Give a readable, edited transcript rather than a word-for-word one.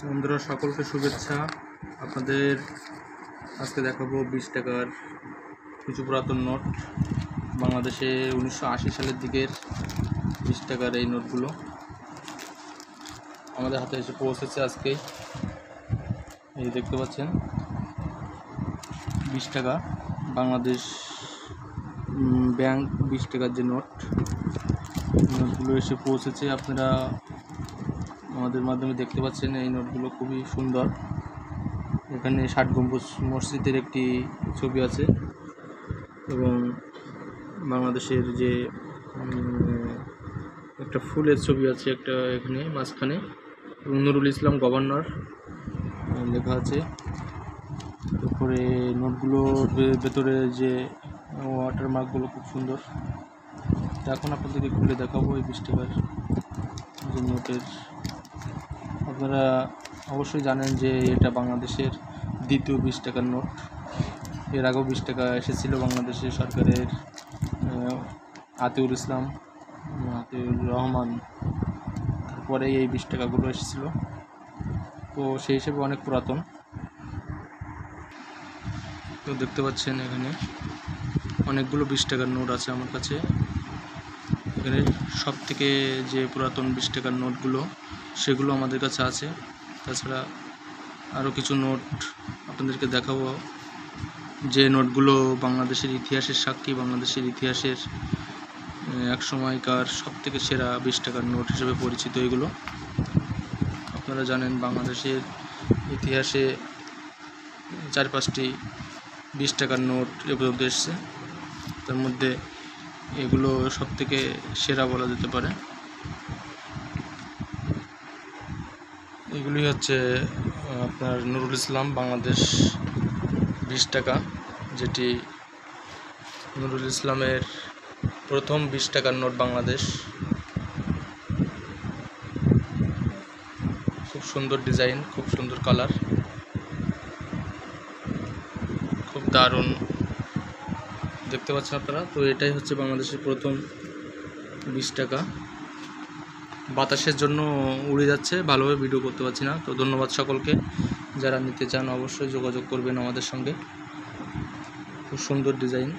বন্ধুরা সকলকে শুভেচ্ছা। আপনাদের আজকে দেখাবো 20 টাকার কিছু পুরাতন নোট। বাংলাদেশে 1980 সালের দিকের 20 টাকার এই নোটগুলো আমাদের হাতে এসে পৌঁছেছে আজকে। এই দেখতে পাচ্ছেন 20 টাকা বাংলাদেশ ব্যাংক 20 টাকার যে নোটগুলো এসে পৌঁছেছে। আপনারা আমাদের মাধ্যমে দেখতে পাচ্ছেন এই নোটগুলো খুবই সুন্দর। এখানে 60 গম্বুজ মসজিদের একটি ছবি আছে এবং বাংলাদেশের যে একটা ফুলের ছবি আছে একটা এখানে মাঝখানে, নুরুল ইসলাম গভর্নর লেখা আছে। তারপরে নোটগুলোর ভেতরে যে ওয়াটারমার্কগুলো খুব সুন্দর। এখন আপনাদেরকে খুলে দেখাবো এই 20 টাকার যে নোটের। আপনারা অবশ্যই জানেন যে এটা বাংলাদেশের দ্বিতীয় 20 টাকার নোট। এর আগেও 20 টাকা এসেছিল বাংলাদেশের সরকারের আতিউর রহমান, তারপরে এই 20 টাকাগুলো এসেছিল। তো সেই হিসেবে অনেক পুরাতন। তো দেখতে পাচ্ছেন এখানে অনেকগুলো 20 টাকার নোট আছে আমার কাছে। এখানে সব থেকে যে পুরাতন 20 টাকার নোটগুলো সেগুলো আমাদের কাছে আছে। তাছাড়া আরও কিছু নোট আপনাদেরকে দেখাবো, যে নোটগুলো বাংলাদেশের ইতিহাসের সাক্ষী, বাংলাদেশের ইতিহাসের এক সময়কার সবথেকে সেরা 20 টাকার নোট হিসেবে পরিচিত। এগুলো আপনারা জানেন বাংলাদেশের ইতিহাসে 4-5টি 20 টাকার নোট এ পর্যন্ত এসছে, তার মধ্যে এগুলো সবথেকে সেরা বলা যেতে পারে। এগুলি হচ্ছে আপনার নুরুল ইসলাম বাংলাদেশ 20 টাকা, যেটি নুরুল ইসলামের প্রথম 20 টাকার নোট বাংলাদেশ। খুব সুন্দর ডিজাইন, খুব সুন্দর কালার, খুব দারুণ দেখতে পাচ্ছেন আপনারা। তো এটাই হচ্ছে বাংলাদেশের প্রথম 20 টাকা। বাতাসের জন্য উড়ে যাচ্ছে, ভালোভাবে ভিডিও করতে পারছি না। তো ধন্যবাদ সকলকে। যারা নিতে চান অবশ্যই যোগাযোগ করবেন আমাদের সঙ্গে। খুব সুন্দর ডিজাইন।